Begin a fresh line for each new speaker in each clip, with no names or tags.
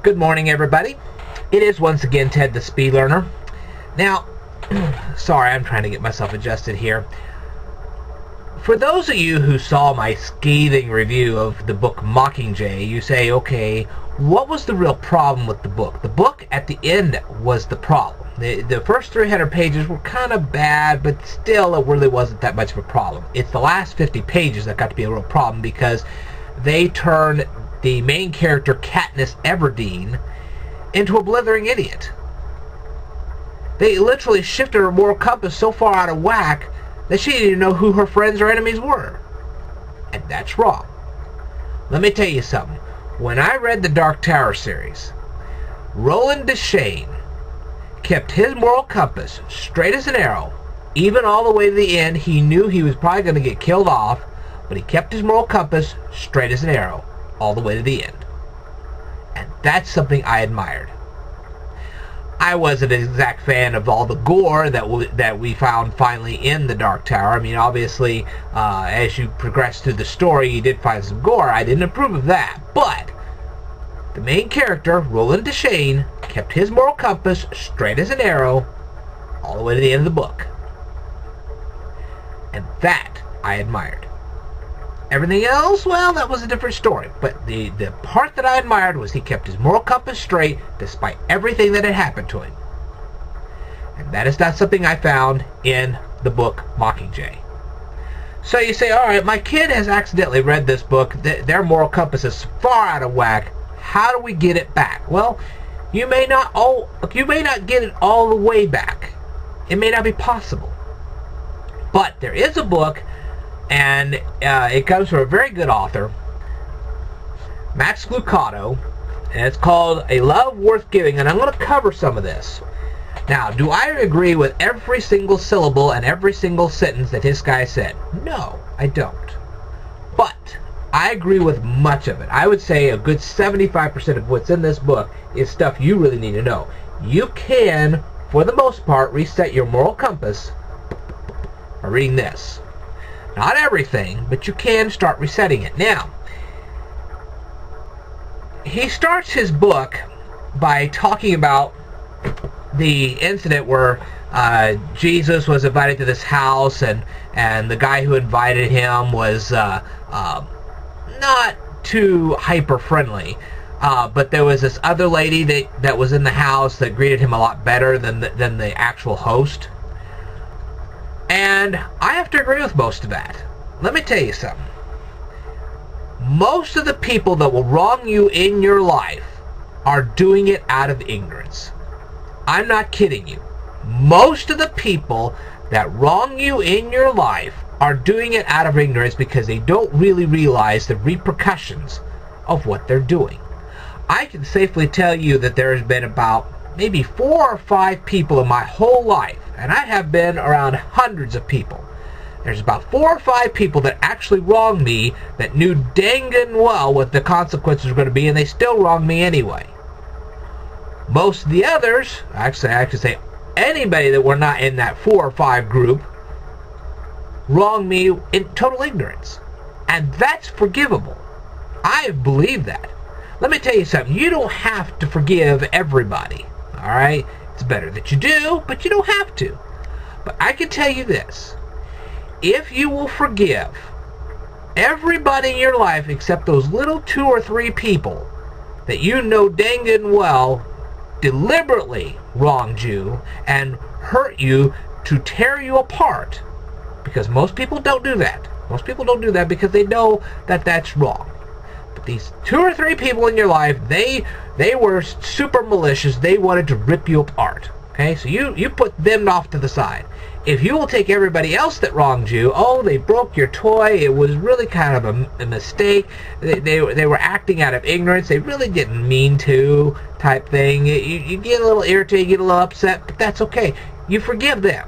Good morning, everybody. It is once again Ted the Speed Learner. Now, sorry, I'm trying to get myself adjusted here. For those of you who saw my scathing review of the book Mockingjay, you say, okay, what was the real problem with the book? The book at the end was the problem. The first 300 pages were kind of bad, but still it really wasn't that much of a problem. It's the last 50 pages that got to be a real problem because they turned the main character, Katniss Everdeen, into a blithering idiot. They literally shifted her moral compass so far out of whack that she didn't even know who her friends or enemies were. And that's wrong. Let me tell you something. When I read the Dark Tower series, Roland Deschain kept his moral compass straight as an arrow. Even all the way to the end, he knew he was probably going to get killed off, but he kept his moral compass straight as an arrow all the way to the end. And that's something I admired. I wasn't an exact fan of all the gore that we found finally in the Dark Tower. I mean, obviously, as you progress through the story, you did find some gore. I didn't approve of that. But the main character, Roland Deschain, kept his moral compass straight as an arrow all the way to the end of the book. And that I admired. Everything else, well, that was a different story. But the part that I admired was he kept his moral compass straight despite everything that had happened to him. And that is not something I found in the book Mockingjay. So you say, alright, my kid has accidentally read this book. Their moral compass is far out of whack. How do we get it back? Well, you may not get it all the way back. It may not be possible. But there is a book, and it comes from a very good author, Max Lucado, and it's called A Love Worth Giving, and I'm going to cover some of this. Now, do I agree with every single syllable and every single sentence that this guy said? No, I don't. But I agree with much of it. I would say a good 75% of what's in this book is stuff you really need to know. You can, for the most part, reset your moral compass by reading this. Not everything, but you can start resetting it. Now, he starts his book by talking about the incident where Jesus was invited to this house, and the guy who invited him was not too hyper-friendly. But there was this other lady that was in the house that greeted him a lot better than the actual host. And I have to agree with most of that. Let me tell you something. Most of the people that will wrong you in your life are doing it out of ignorance. I'm not kidding you. Most of the people that wrong you in your life are doing it out of ignorance because they don't really realize the repercussions of what they're doing. I can safely tell you that there has been about maybe 4 or 5 people in my whole life, and I have been around hundreds of people. There's about 4 or 5 people that actually wronged me that knew dang and well what the consequences were going to be, and they still wronged me anyway. Most of the others, actually I could say anybody that were not in that 4 or 5 group, wronged me in total ignorance. And that's forgivable. I believe that. Let me tell you something. You don't have to forgive everybody. Alright? It's better that you do, but you don't have to. But I can tell you this. If you will forgive everybody in your life except those little 2 or 3 people that you know dang and well deliberately wronged you and hurt you to tear you apart, because most people don't do that. Most people don't do that because they know that that's wrong. But these 2 or 3 people in your life, they were super malicious. They wanted to rip you apart. Okay, so you put them off to the side. If you will take everybody else that wronged you, oh, they broke your toy, it was really kind of a mistake, they were acting out of ignorance, they really didn't mean to, type thing. You get a little irritated, you get a little upset, but that's okay. You forgive them.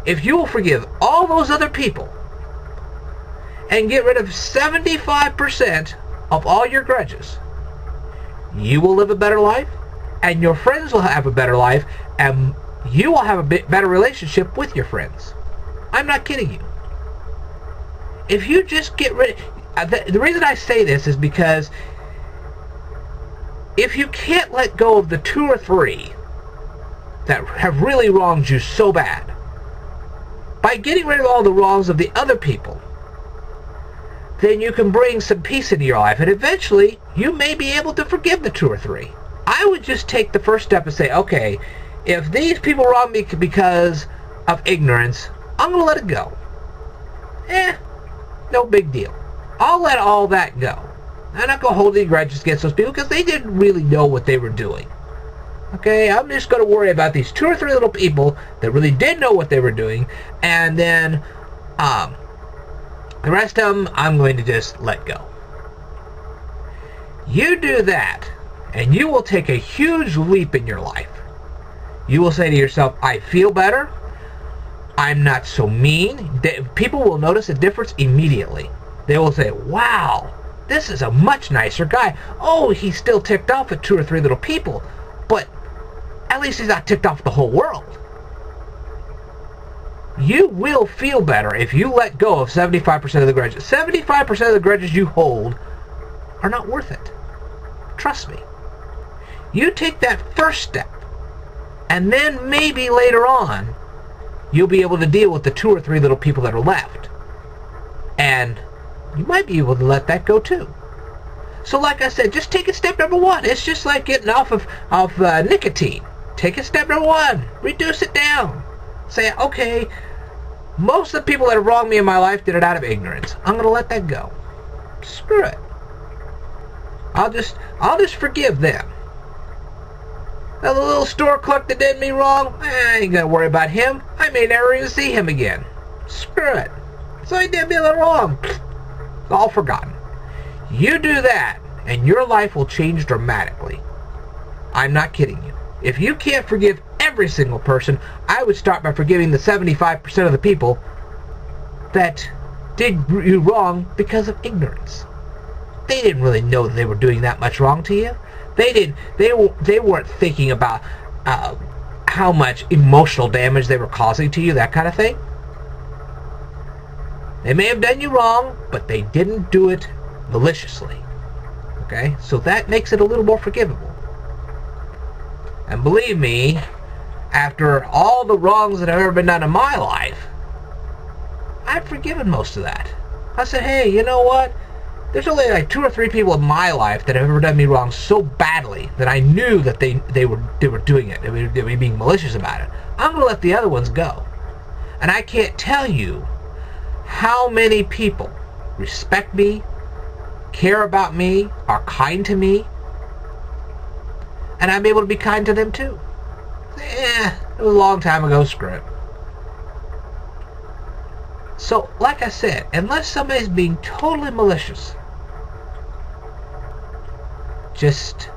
If you will forgive all those other people and get rid of 75% of all your grudges, you will live a better life, and your friends will have a better life, and you will have a bit better relationship with your friends. I'm not kidding you. If you just get rid... The reason I say this is because if you can't let go of the 2 or 3 that have really wronged you so bad, by getting rid of all the wrongs of the other people, then you can bring some peace into your life, and eventually you may be able to forgive the 2 or 3. I would just take the first step and say, okay, if these people wrong me because of ignorance, I'm going to let it go. No big deal. I'll let all that go. I'm not going to hold any grudges against those people because they didn't really know what they were doing. Okay, I'm just going to worry about these 2 or 3 little people that really did know what they were doing, and then the rest of them, I'm going to just let go. You do that, and you will take a huge leap in your life. You will say to yourself, I feel better. I'm not so mean. People will notice a difference immediately. They will say, wow, this is a much nicer guy. Oh, he's still ticked off at 2 or 3 little people, but at least he's not ticked off the whole world. You will feel better if you let go of 75% of the grudges. 75% of the grudges you hold are not worth it. Trust me. You take that first step, and then maybe later on, you'll be able to deal with the 2 or 3 little people that are left. And you might be able to let that go too. So like I said, just take it step number 1. It's just like getting off of nicotine. Take it step number 1. Reduce it down. Say, okay, most of the people that have wronged me in my life did it out of ignorance. I'm going to let that go. Screw it. I'll just forgive them. Now the little store clerk that did me wrong, I ain't going to worry about him. I may never even see him again. Screw it. So he did me a little wrong. It's all forgotten. You do that, and your life will change dramatically. I'm not kidding you. If you can't forgive every single person, I would start by forgiving the 75% of the people that did you wrong because of ignorance. They didn't really know that they were doing that much wrong to you. They weren't thinking about how much emotional damage they were causing to you, that kind of thing. They may have done you wrong, but they didn't do it maliciously. Okay? So that makes it a little more forgivable. And believe me, after all the wrongs that have ever been done in my life, I've forgiven most of that. I said, hey, you know what? There's only like 2 or 3 people in my life that have ever done me wrong so badly that I knew that they were doing it. They were being malicious about it. I'm going to let the other ones go. And I can't tell you how many people respect me, care about me, are kind to me, and I'm able to be kind to them too. It was a long time ago, screw it. So, like I said, unless somebody's being totally malicious, just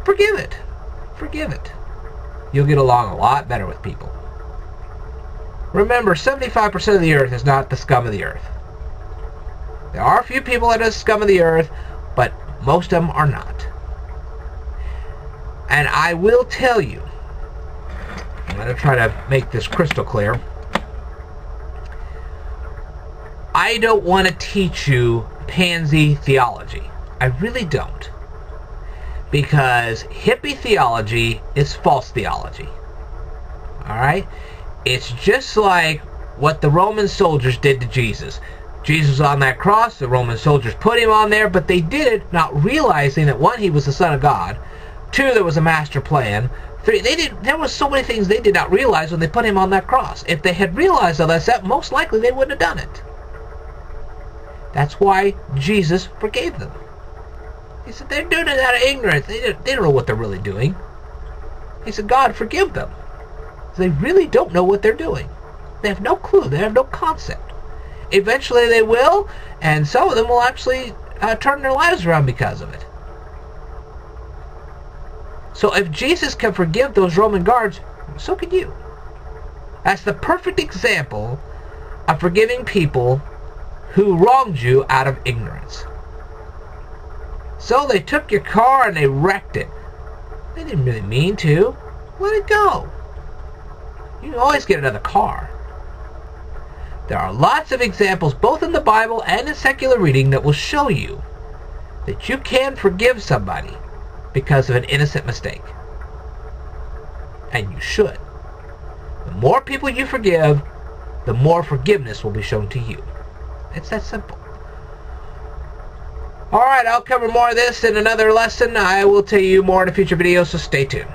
forgive it. Forgive it. You'll get along a lot better with people. Remember, 75% of the earth is not the scum of the earth. There are a few people that are the scum of the earth, but most of them are not. And I will tell you, I'm going to try to make this crystal clear. I don't want to teach you pansy theology. I really don't. Because hippie theology is false theology. Alright? It's just like what the Roman soldiers did to Jesus. Jesus was on that cross, the Roman soldiers put him on there, but they did it not realizing that 1, he was the Son of God, 2, there was a master plan, 3, there was so many things they did not realize when they put him on that cross. If they had realized all that, most likely they wouldn't have done it. That's why Jesus forgave them. He said, they're doing it out of ignorance. They don't know what they're really doing. He said, God, forgive them. They really don't know what they're doing. They have no clue. They have no concept. Eventually they will, and some of them will actually turn their lives around because of it. So if Jesus can forgive those Roman guards, so can you. That's the perfect example of forgiving people who wronged you out of ignorance. So they took your car and they wrecked it. They didn't really mean to. Let it go. You can always get another car. There are lots of examples, both in the Bible and in secular reading, that will show you that you can forgive somebody because of an innocent mistake. And you should. The more people you forgive, the more forgiveness will be shown to you. It's that simple. Alright, I'll cover more of this in another lesson. I will tell you more in a future video, so stay tuned.